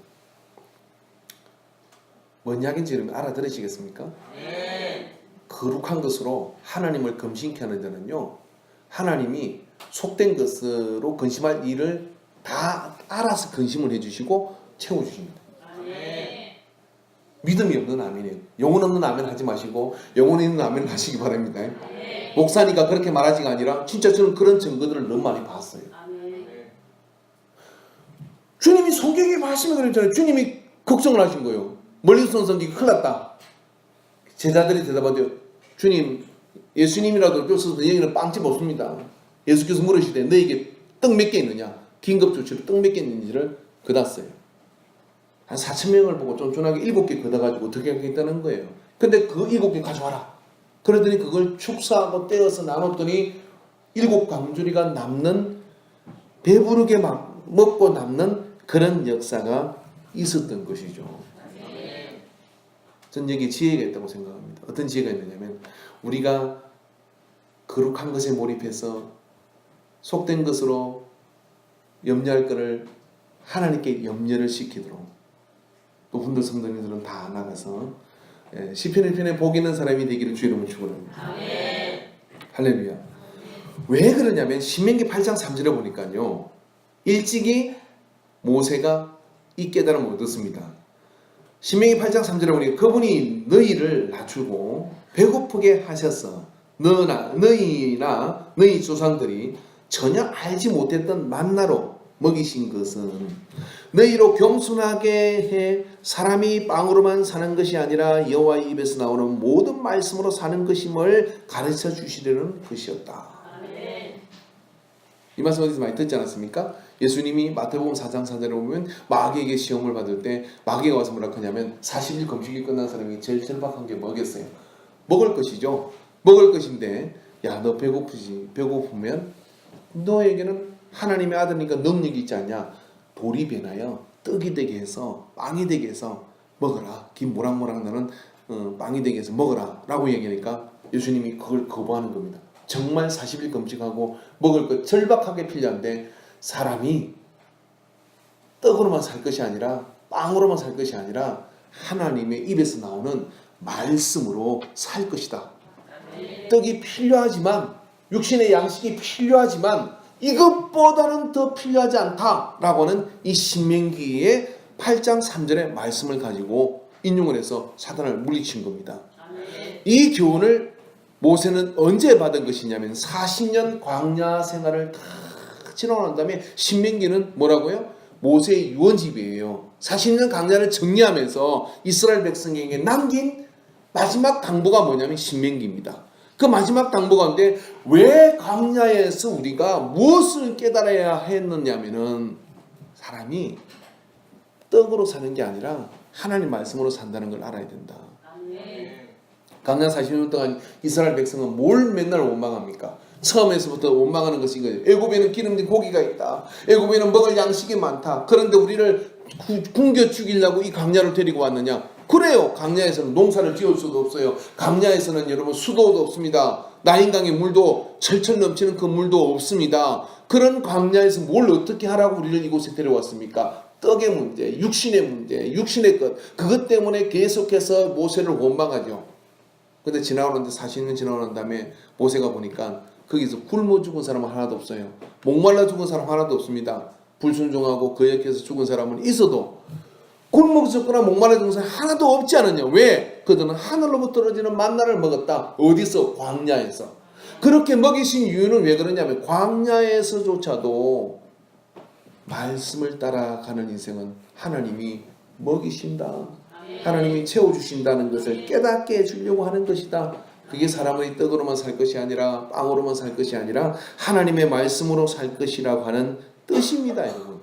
[SPEAKER 1] 뭔 이야기인지 알아들으시겠습니까? 네. 거룩한 것으로 하나님을 검신케 하는 자는요, 하나님이 속된 것으로 근심할 일을 다 알아서 근심을 해주시고 채워주십니다. 네. 믿음이 없는 아멘이에요. 영혼 없는 아멘 하지 마시고 영혼 있는 아멘을 하시기 바랍니다. 네. 목사니까 그렇게 말하지가 아니라 진짜 저는 그런 증거들을 너무 많이 봤어요. 네. 주님이 성경에 말씀을 그랬잖아요. 주님이 걱정을 하신 거예요. 멀리서 온 성경이 큰일 났다. 제자들이 대답하대요. 주님, 예수님이라도 쫓아서 너희에게는 빵집 없습니다. 예수께서 물으시되 너에게 떡 몇 개 있느냐? 긴급 조치로 떡 몇 개 있는지를 걷었어요. 한 4,000명을 보고 쫀쫀하게 7개 걷어가지고 어떻게 하겠다는 거예요. 근데 그 7개 가져와라. 그러더니 그걸 축사하고 떼어서 나눴더니 7광주리가 남는, 배부르게 먹고 남는 그런 역사가 있었던 것이죠. 저는 여기에 지혜가 있다고 생각합니다. 어떤 지혜가 있느냐면, 우리가 거룩한 것에 몰입해서 속된 것으로 염려할 것을 하나님께 염려를 시키도록, 또 훈들 성도님들은 다 나가서 시편 1편에 복 있는 사람이 되기를 주의 이름으로 축원합니다. 할렐루야. 왜 그러냐면 신명기 8장 3절에 보니까요, 일찍이 모세가 이 깨달음을 얻었습니다. 신명기 8장 3절에 보니 그분이 너희를 낮추고 배고프게 하셔서 너희나 너희 조상들이 전혀 알지 못했던 만나로 먹이신 것은 너희로 겸손하게 해 사람이 빵으로만 사는 것이 아니라 여호와의 입에서 나오는 모든 말씀으로 사는 것임을 가르쳐 주시려는 것이었다. 이 말씀 어디서 많이 듣지 않았습니까? 예수님이 마태복음 4장 4절에 보면 마귀에게 시험을 받을 때 마귀가 와서 뭐라 하냐면 40일 금식이 끝난 사람이 제일 절박한 게 뭐겠어요? 먹을 것이죠. 먹을 것인데 야, 너 배고프지? 배고프면 너에게는 하나님의 아들이니까 능력이 있지 않냐? 돌이 변하여 떡이 되게 해서 빵이 되게 해서 먹어라. 김 모락모락 나는 빵이 되게 해서 먹어라 라고 얘기하니까 예수님이 그걸 거부하는 겁니다. 정말 40일 금식하고 먹을 것 절박하게 필요한데 사람이 떡으로만 살 것이 아니라 빵으로만 살 것이 아니라 하나님의 입에서 나오는 말씀으로 살 것이다. 떡이 필요하지만 육신의 양식이 필요하지만 이것보다는 더 필요하지 않다라고 하는 이 신명기의 8장 3절의 말씀을 가지고 인용을 해서 사단을 물리친 겁니다. 이 교훈을 모세는 언제 받은 것이냐면 40년 광야 생활을 다 지나고 난 다음에 신명기는 뭐라고요? 모세의 유언집이에요. 40년 광야를 정리하면서 이스라엘 백성에게 남긴 마지막 당부가 뭐냐면 신명기입니다. 그 마지막 당부 가운데 왜 광야에서 우리가 무엇을 깨달아야 했느냐면은 사람이 떡으로 사는 게 아니라 하나님 말씀으로 산다는 걸 알아야 된다. 광야 40년 동안 이스라엘 백성은 뭘 맨날 원망합니까? 처음에서부터 원망하는 것이 이거예요. 애굽에는 기름진 고기가 있다. 애굽에는 먹을 양식이 많다. 그런데 우리를 굶겨 죽이려고 이 광야를 데리고 왔느냐? 그래요. 광야에서는 농사를 지을 수도 없어요. 광야에서는 여러분 수도도 없습니다. 나인강의 물도 철철 넘치는 그 물도 없습니다. 그런 광야에서 뭘 어떻게 하라고 우리를 이곳에 데려왔습니까? 떡의 문제, 육신의 문제, 육신의 것, 그것 때문에 계속해서 모세를 원망하죠. 근데 지나고 난 40년 지나고 난 다음에 모세가 보니까 거기서 굶어 죽은 사람은 하나도 없어요. 목말라 죽은 사람 하나도 없습니다. 불순종하고 거역해서 죽은 사람은 있어도 굶어 죽거나 목말라 죽은 사람 하나도 없지 않느냐. 왜? 그들은 하늘로부터 떨어지는 만나를 먹었다. 어디서? 광야에서. 그렇게 먹이신 이유는 왜 그러냐면 광야에서조차도 말씀을 따라가는 인생은 하나님이 먹이신다. 하나님이 채워주신다는 것을 깨닫게 해주려고 하는 것이다. 그게 사람의 떡으로만 살 것이 아니라 빵으로만 살 것이 아니라 하나님의 말씀으로 살 것이라고 하는 뜻입니다, 여러분.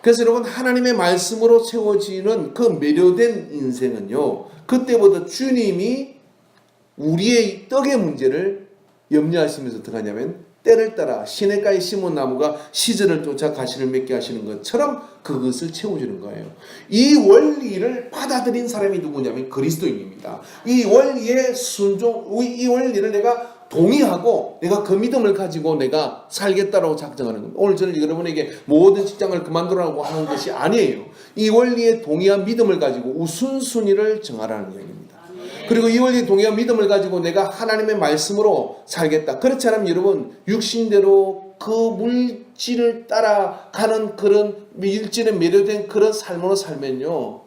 [SPEAKER 1] 그래서 여러분 하나님의 말씀으로 채워지는 그 매료된 인생은요, 그때부터 주님이 우리의 떡의 문제를 염려하시면서 어떻게 하냐면 때를 따라 시냇가에 심은 나무가 시절을 쫓아 가시를 맺게 하시는 것처럼 그것을 채워주는 거예요. 이 원리를 받아들인 사람이 누구냐면 그리스도인입니다. 이 원리에 이 원리를 내가 동의하고 내가 그 믿음을 가지고 내가 살겠다라고 작정하는 겁니다. 오늘 저는 여러분에게 모든 직장을 그만두라고 하는 것이 아니에요. 이 원리에 동의한 믿음을 가지고 우선순위를 정하라는 이야기입니다. 그리고 이 원리에 동의한 믿음을 가지고 내가 하나님의 말씀으로 살겠다. 그렇지 않으면 여러분 육신대로 그 물질을 따라가는 그런 물질에 매료된 그런 삶으로 살면요,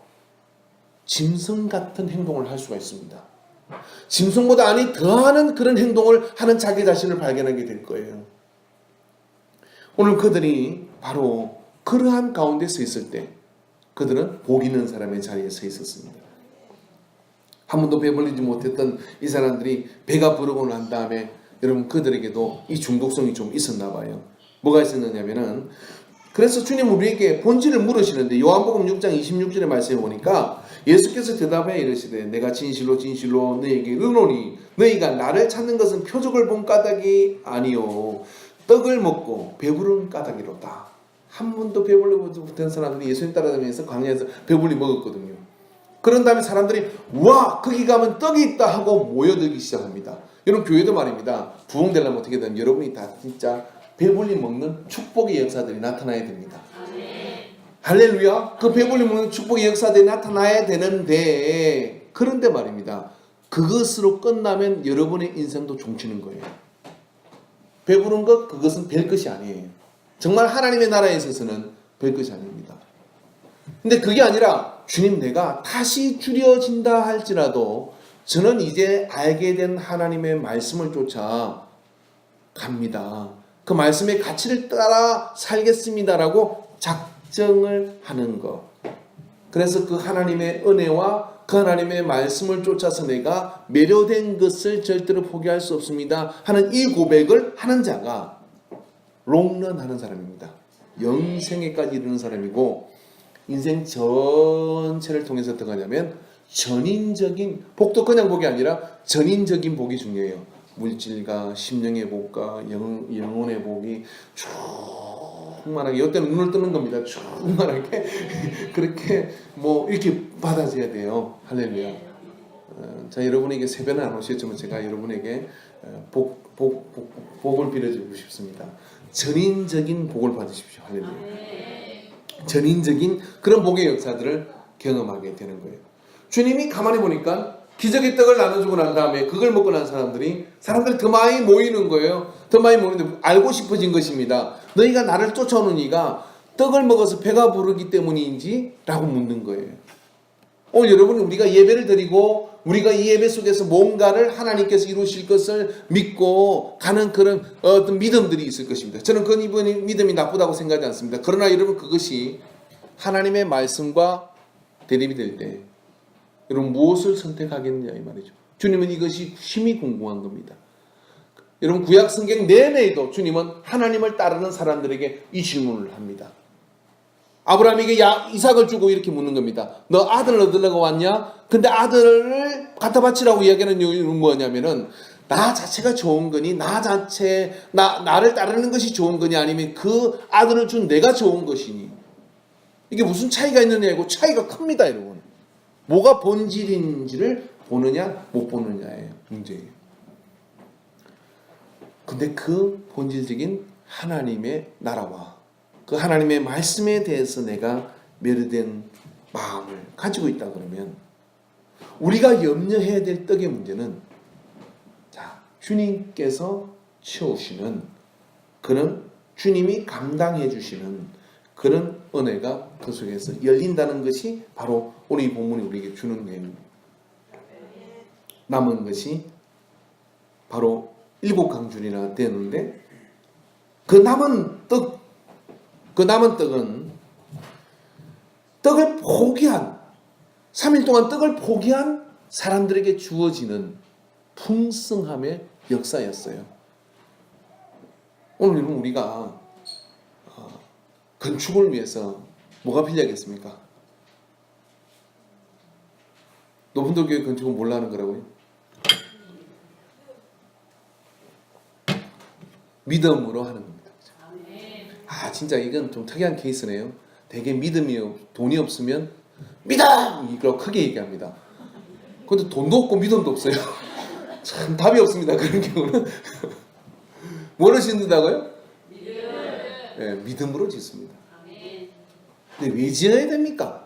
[SPEAKER 1] 짐승 같은 행동을 할 수가 있습니다. 짐승보다 아니 더하는 그런 행동을 하는 자기 자신을 발견하게 될 거예요. 오늘 그들이 바로 그러한 가운데 서 있을 때 그들은 복 있는 사람의 자리에 서 있었습니다. 한 번도 배불리지 못했던 이 사람들이 배가 부르고 난 다음에 여러분 그들에게도 이 중독성이 좀 있었나 봐요. 뭐가 있었느냐면은 그래서 주님 우리에게 본질을 물으시는데 요한복음 6장 26절의 말씀에 보니까 예수께서 대답하여 이르시되 내가 진실로 진실로 너희에게 이르노니 너희가 나를 찾는 것은 표적을 본 까닭이 아니요 떡을 먹고 배부른 까닭이로다. 한 번도 배불리지 못한 사람들이 예수님 따라다니면서 광야에서 배불리 먹었거든요. 그런 다음에 사람들이 와 거기 가면 떡이 있다 하고 모여들기 시작합니다. 여러분 교회도 말입니다. 부흥되려면 어떻게 되든 여러분이 다 진짜 배불리 먹는 축복의 역사들이 나타나야 됩니다. 할렐루야. 그 배불리 먹는 축복의 역사들이 나타나야 되는데 그런데 말입니다. 그것으로 끝나면 여러분의 인생도 종치는 거예요. 배부른 것 그것은 별 것이 아니에요. 정말 하나님의 나라에 있어서는 별 것이 아닙니다. 근데 그게 아니라 주님 내가 다시 줄여진다 할지라도 저는 이제 알게 된 하나님의 말씀을 쫓아 갑니다. 그 말씀의 가치를 따라 살겠습니다라고 작정을 하는 것. 그래서 그 하나님의 은혜와 그 하나님의 말씀을 쫓아서 내가 매료된 것을 절대로 포기할 수 없습니다 하는 이 고백을 하는 자가 롱런 하는 사람입니다. 영생에까지 이르는 사람이고, 인생 전체를 통해서 어떻게 하냐면 전인적인 복도 그냥 복이 아니라 전인적인 복이 중요해요. 물질과 심령의 복과 영혼의 복이 충만하게, 이때는 눈을 뜨는 겁니다. 충만하게 그렇게 뭐 이렇게 받아져야 돼요. 할렐루야. 자, 여러분에게 세배는 안 오셨지만 제가 여러분에게 복을 빌어주고 싶습니다. 전인적인 복을 받으십시오. 할렐루야. 전인적인 그런 복의 역사들을 경험하게 되는 거예요. 주님이 가만히 보니까 기적의 떡을 나눠주고 난 다음에 그걸 먹고 난 사람들이 더 많이 모이는 거예요. 더 많이 모이는데 알고 싶어진 것입니다. 너희가 나를 쫓아오는 이가 떡을 먹어서 배가 부르기 때문인지? 라고 묻는 거예요. 오늘 여러분, 우리가 예배를 드리고 우리가 이 예배 속에서 뭔가를 하나님께서 이루실 것을 믿고 가는 그런 어떤 믿음들이 있을 것입니다. 저는 그 믿음이 나쁘다고 생각하지 않습니다. 그러나 여러분, 그것이 하나님의 말씀과 대립이 될 때 여러분 무엇을 선택하겠느냐 이 말이죠. 주님은 이것이 심히 궁금한 겁니다. 여러분, 구약 성경 내내에도 주님은 하나님을 따르는 사람들에게 이 질문을 합니다. 아브라함에게 이삭을 주고 이렇게 묻는 겁니다. 너 아들을 얻으려고 왔냐? 근데 아들을 갖다 바치라고 이야기하는 이유는 뭐냐면은 나 자체가 좋은 거니, 나를 따르는 것이 좋은 거니, 아니면 그 아들을 준 내가 좋은 것이니, 이게 무슨 차이가 있느냐고. 차이가 큽니다, 여러분. 뭐가 본질인지를 보느냐 못 보느냐의 문제예요. 근데 그 본질적인 하나님의 나라와 그 하나님의 말씀에 대해서 내가 매료된 마음을 가지고 있다 그러면 우리가 염려해야 될 떡의 문제는, 자, 주님께서 채우시는 그런, 주님이 감당해 주시는 그런 은혜가 그 속에서 열린다는 것이 바로 오늘 이 본문이 우리에게 주는 내용입니다. 남은 것이 바로 7강줄이나 되는데, 그 남은 떡은 떡을 포기한, 3일 동안 떡을 포기한 사람들에게 주어지는 풍성함의 역사였어요. 오늘 여러분, 우리가 건축을 위해서 뭐가 필요하겠습니까? 높은돌 교회 건축은 뭘로 하는 거라고요? 믿음으로 하는 겁니다. 아, 진짜 이건 좀 특이한 케이스네요. 되게 돈이 없으면 믿음! 이거 크게 얘기합니다. 근데 돈도 없고 믿음도 없어요. 참 답이 없습니다. 그런 경우는. 뭐를 짓는다고요? 네, 믿음으로 짓습니다. 근데 왜 지어야 됩니까?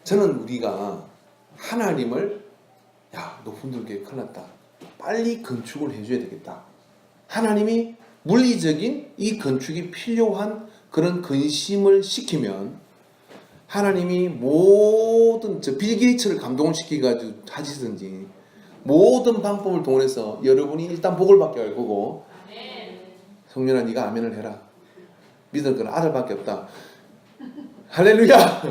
[SPEAKER 1] 저는 우리가 하나님을, 야, 높은돌 교회 큰일 났다, 빨리 건축을 해줘야 되겠다, 하나님이 물리적인 이 건축이 필요한 그런 근심을 시키면 하나님이 모든, 빌 게이츠를 감동을 시키가지고 하시든지 모든 방법을 동원해서 여러분이 일단 복을 받게 할 거고, 성년아 네가 아멘을 해라, 믿을 건 아들밖에 없다, 할렐루야.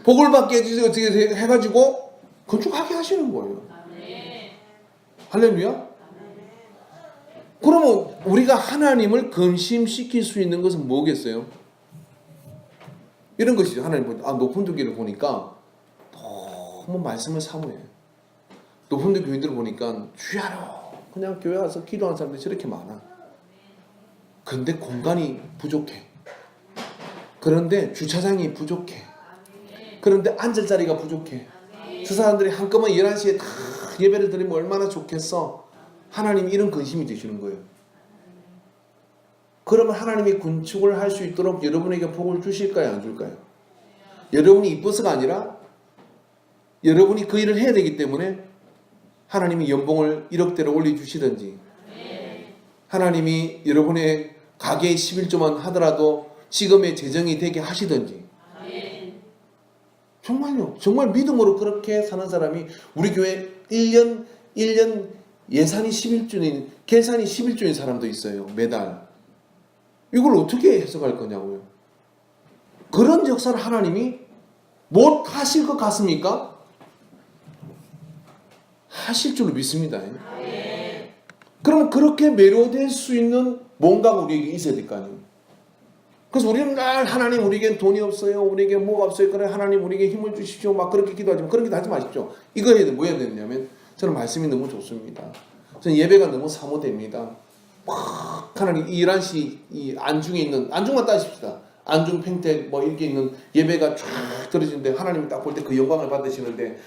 [SPEAKER 1] 복을 받게 해주세요 어떻게 해가지고 건축하게 하시는 거예요. 할렐루야. 그러면 우리가 하나님을 근심시킬 수 있는 것은 뭐겠어요? 이런 것이죠. 하나님, 높은돌 교회를 보니까 너무 말씀을 사모해요. 높은돌 교인들을 보니까 주야로 그냥 교회 와서 기도하는 사람들이 저렇게 많아. 그런데 공간이 부족해. 그런데 주차장이 부족해. 그런데 앉을 자리가 부족해. 저 사람들이 한꺼번에 11시에 다 예배를 드리면 얼마나 좋겠어. 하나님이 이런 근심이 되시는 거예요. 그러면 하나님이 건축을 할 수 있도록 여러분에게 복을 주실까요, 안 줄까요? 여러분이 이뻐서가 아니라 여러분이 그 일을 해야 되기 때문에 하나님이 연봉을 1억대로 올려주시든지, 하나님이 여러분의 가게의 11조만 하더라도 지금의 재정이 되게 하시든지, 정말요. 정말 믿음으로 그렇게 사는 사람이 우리 교회 1년 예산이 11조인, 계산이 11조인 사람도 있어요. 매달. 이걸 어떻게 해석할 거냐고요. 그런 역사를 하나님이 못 하실 것 같습니까? 하실 줄로 믿습니다. 그럼 그렇게 매료될 수 있는 뭔가가 우리에게 있어야 될 거 아니에요. 그래서 우리는 날 하나님 우리에겐 돈이 없어요. 우리에게 뭐가 없어요. 그래 하나님 우리에게 힘을 주십시오. 막 그렇게 기도하지만 그런 기도 하지 마십시오. 이거 해야 돼. 뭐 해야 되냐면 저는 말씀이 너무 좋습니다. 저는 예배가 너무 사모됩니다. 막 하나님 이 11시 이 안중에 있는 안중만 따십시다. 안중 팽택 뭐 이렇게 있는 예배가 쫙 들어지는데 하나님이 딱 볼 때 그 영광을 받으시는데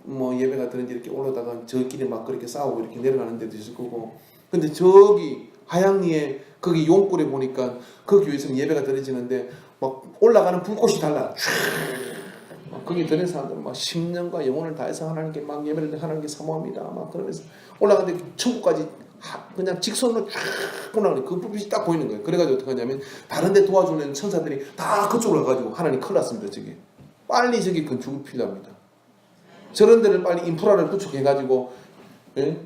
[SPEAKER 1] 뭐 예배가 드는데 이렇게 올라다가 저끼리 막 그렇게 싸우고 이렇게 내려가는 데도 있을 거고 근데 저기 하양리에 거기 용굴에 보니까 그 교회에서는 예배가 드려지는데 막 올라가는 불꽃이 달라. 막 거기 드는 사람들은 막 10년과 영혼을 다해서 하나님께 막 예배를 하나님께 사모합니다. 막 그러면서 올라가는데 천국까지 그냥 직선으로 쫙 올라가는 그 불빛이 딱 보이는 거예요. 그래가지고 어떻게 하냐면 다른 데 도와주는 천사들이 다 그쪽으로 가가지고 하나님 큰일 났습니다. 저기 빨리 저기 건축이 필요합니다. 저런 데를 빨리 인프라를 구축해가지고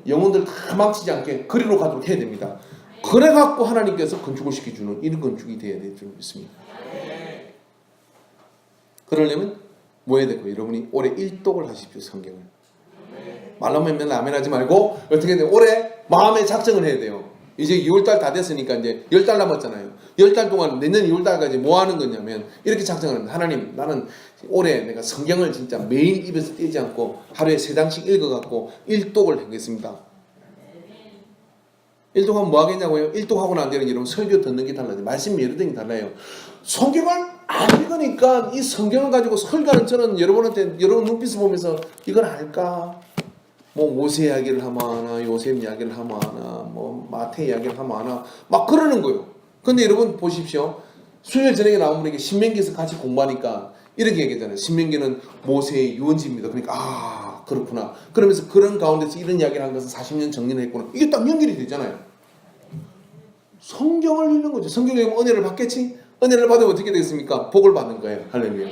[SPEAKER 1] 영혼들 다 망치지 않게 그리로 가도록 해야 됩니다. 그래갖고 하나님께서 건축을 시켜주는 이런 건축이 돼야 될 줄 믿습니다. 그러려면 뭐 해야 될까요? 여러분이 올해 1독을 하십시오. 성경을. 말로만 맨날 아멘 하지 말고 어떻게 돼요? 올해 마음의 작정을 해야 돼요. 이제 6월달 다 됐으니까 이제 10달 남았잖아요. 10달 동안 내년 2월달까지 뭐 하는 거냐면 이렇게 작정을 합니다. 하나님 나는 올해 내가 성경을 진짜 매일 입에서 떼지 않고 하루에 3장씩 읽어갖고 1독을 하겠습니다. 1독하면 뭐 하겠냐고요? 1독하고는 안 되는 여러분 설교 듣는 게 달라요. 말씀 예를 들는 게 달라요. 성경을 안 읽으니까 이 성경을 가지고 설교하는 저는 여러분한테 여러분 눈빛을 보면서 이걸 알까? 뭐 모세 이야기를 하면 하나 요셉 이야기를 하면 하나 뭐 마태 이야기를 하면 하나 막 그러는 거예요. 근데 여러분 보십시오. 수요일 저녁에 나오면 이게 신명기에서 같이 공부하니까 이렇게 얘기하잖아요. 신명기는 모세의 유언지입니다. 그러니까 아 그렇구나. 그러면서 그런 가운데서 이런 이야기를 한 것은 40년 정리를 했구나. 이게 딱 연결이 되잖아요. 성경을 읽는 거죠. 성경에 보면 은혜를 받겠지? 은혜를 받으면 어떻게 되겠습니까? 복을 받는 거예요. 할렐루야.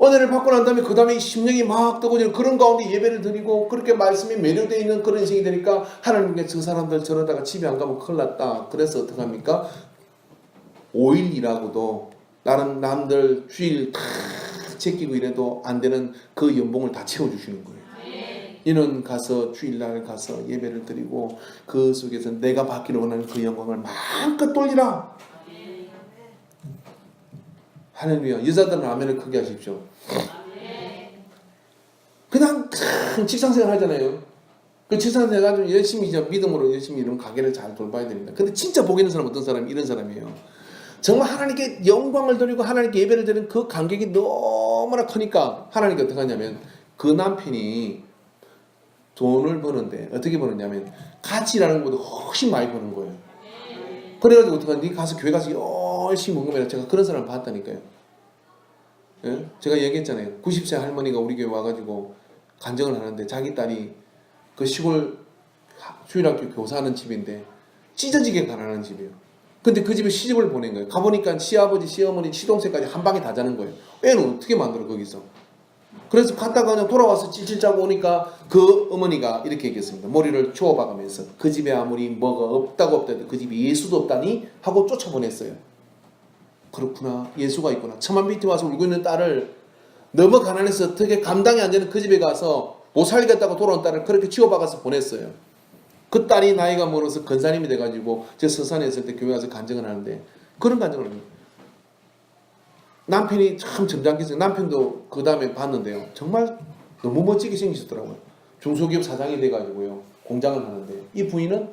[SPEAKER 1] 은혜를 받고 난 다음에 그 다음에 심령이 막 뜨거워지는 그런 가운데 예배를 드리고 그렇게 말씀에 매료되어 있는 그런 인생이 되니까 하나님께 저 사람들 저러다가 집에 안 가면 큰일 났다. 그래서 어떻게 합니까? 5일 일하고도 나는 남들 주일 다 제끼고 이래도 안 되는 그 연봉을 다 채워주시는 거예요. 이는 가서 주일날 가서 예배를 드리고 그 속에서 내가 받기를 원하는 그 영광을 마음껏 돌리라. 할렐루야. 여자들은 아멘을 크게 하십시오. 그냥 직장생활 하잖아요. 그 직장생활 가지고 열심히 이제 믿음으로 열심히 이런 가게를 잘 돌봐야 됩니다. 근데 진짜 복 있는 사람은 어떤 사람이 이런 사람이에요. 정말 하나님께 영광을 드리고 하나님께 예배를 드리는 그 감격이 너무나 크니까 하나님께 어떻게 하냐면 그 남편이 돈을 버는데 어떻게 버느냐면 같이 일하는 것보다 훨씬 많이 버는 거예요. 그래가지고 어떻게 하냐, 네 가서 교회 가서 열심히 먹으면 제가 그런 사람을 봤다니까요. 예? 제가 얘기했잖아요. 90세 할머니가 우리 교회 와가지고 간증을 하는데 자기 딸이 그 시골 주일학교 교사하는 집인데 찢어지게 가난한 집이에요. 근데 그 집에 시집을 보낸 거예요. 가보니까 시아버지, 시어머니, 시동생까지 한 방에 다 자는 거예요. 애는 어떻게 만들어 거기서. 그래서 갔다가 그냥 돌아와서 찔찔 짜고 오니까 그 어머니가 이렇게 얘기했습니다. 머리를 쪼아봐가면서 그 집에 아무리 뭐가 없다고 없다도 그 집에 예수도 없다니 하고 쫓아보냈어요. 그렇구나. 예수가 있구나. 천만 빛이 와서 울고 있는 딸을 너무 가난해서 어떻게 감당이 안 되는 그 집에 가서 못 살겠다고 돌아온 딸을 그렇게 치워박아서 보냈어요. 그 딸이 나이가 멀어서 권사님이 돼가지고 제 서산에 있을 때 교회 가서 간증을 하는데 그런 간증을 합니다. 남편이 참 점잖게 남편도 그 다음에 봤는데요. 정말 너무 멋지게 생기셨더라고요. 중소기업 사장이 돼가지고요. 공장을 하는데 이 부인은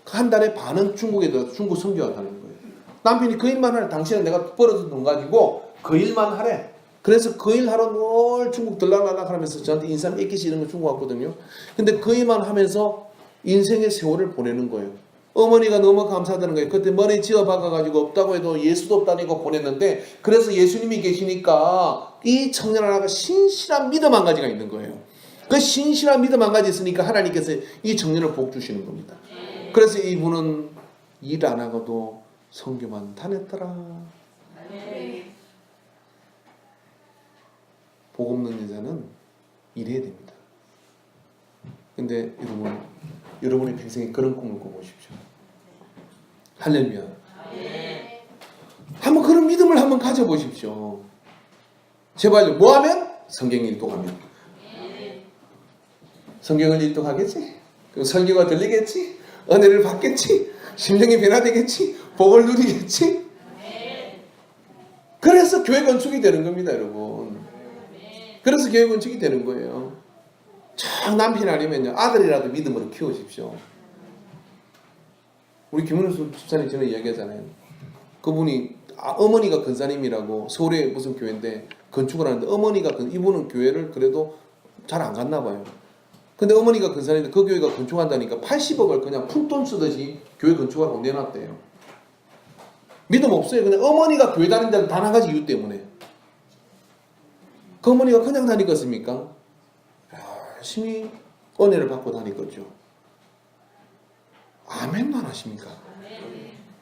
[SPEAKER 1] 한 달에 반은 중국에다 중국 선교를 하는 거예요. 남편이 그 일만 하래. 당신은 내가 벌어둔 돈 가지고 그 일만 하래. 그래서 그 일 하러 늘 중국 들락날락 하면서 저한테 인삼 액기시 이런 거 주고 왔거든요. 근데 그 일만 하면서 인생의 세월을 보내는 거예요. 어머니가 너무 감사하다는 거예요. 그때 머리 지어 박아가지고 없다고 해도 예수도 없다니까 보냈는데 그래서 예수님이 계시니까 이 청년 하나가 신실한 믿음 한 가지가 있는 거예요. 그 신실한 믿음 한 가지 있으니까 하나님께서 이 청년을 복 주시는 겁니다. 그래서 이분은 일 안 하고도 성교만 다녔더라. 복 없는 여자는 일해야 됩니다. 근데 여러분의 평생에 그런 꿈을 꿔보십시오. 할렐루야. 한번 그런 믿음을 한번 가져보십시오. 제발요. 뭐하면? 성경 일독하면. 성경을 일독하겠지? 그럼 설교가 들리겠지? 은혜를 받겠지? 심령이 변화되겠지? 복을 누리겠지? 그래서 교회 건축이 되는 겁니다, 여러분. 그래서 교회 건축이 되는 거예요. 참 남편이 아니면요, 아들이라도 믿음으로 키우십시오. 우리 김은수 집사님 전에 이야기하잖아요. 그분이 어머니가 근사님이라고 서울에 무슨 교회인데 건축을 하는데 어머니가 이분은 교회를 그래도 잘 안 갔나 봐요. 근데 어머니가 근사님인데 그 교회가 건축한다니까 80억을 그냥 푼돈 쓰듯이 교회 건축하라고 내놨대요. 믿음 없어요. 그냥 어머니가 교회 다닌다는 단 한 가지 이유 때문에. 그 어머니가 그냥 다니겠습니까? 열심히 은혜를 받고 다니겠죠. 아멘만 하십니까?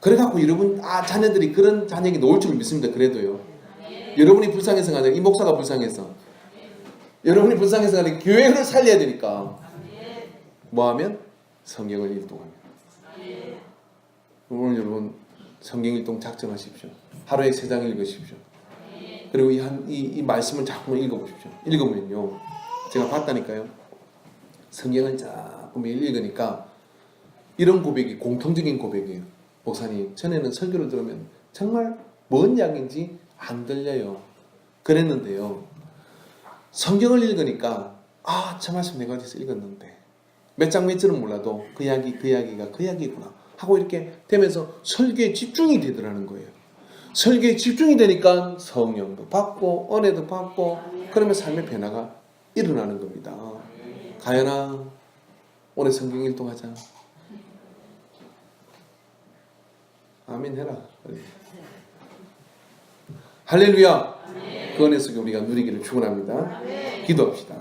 [SPEAKER 1] 그래갖고 여러분 자녀들이 그런 자녀에게 놓을 줄 믿습니다. 그래도요. 여러분이 불쌍해서가 아니라 이 목사가 불쌍해서 여러분이 불쌍해서가 아니라 교회를 살려야 되니까 뭐하면? 성경을 일독하면. 오늘 여러분 성경 일독 작정하십시오. 하루에 3장 읽으십시오. 그리고 이 말씀을 자꾸 읽어보십시오. 읽으면요, 제가 봤다니까요. 성경을 자꾸 매일 읽으니까 이런 고백이 공통적인 고백이에요. 목사님, 전에는 설교를 들으면 정말 뭔 이야기인지 안 들려요. 그랬는데요, 성경을 읽으니까 저 말씀 내가 어디서 읽었는데 몇 장 몇 절은 몰라도 그 이야기가 그 이야기구나 하고 이렇게 되면서 설교에 집중이 되더라는 거예요. 설교에 집중이 되니까 성령도 받고 은혜도 받고 그러면 삶의 변화가 일어나는 겁니다. 가연아, 오늘 성경 일독하자. 아멘 해라. 할렐루야. 그 은혜 속에 우리가 누리기를 축원합니다. 기도합시다.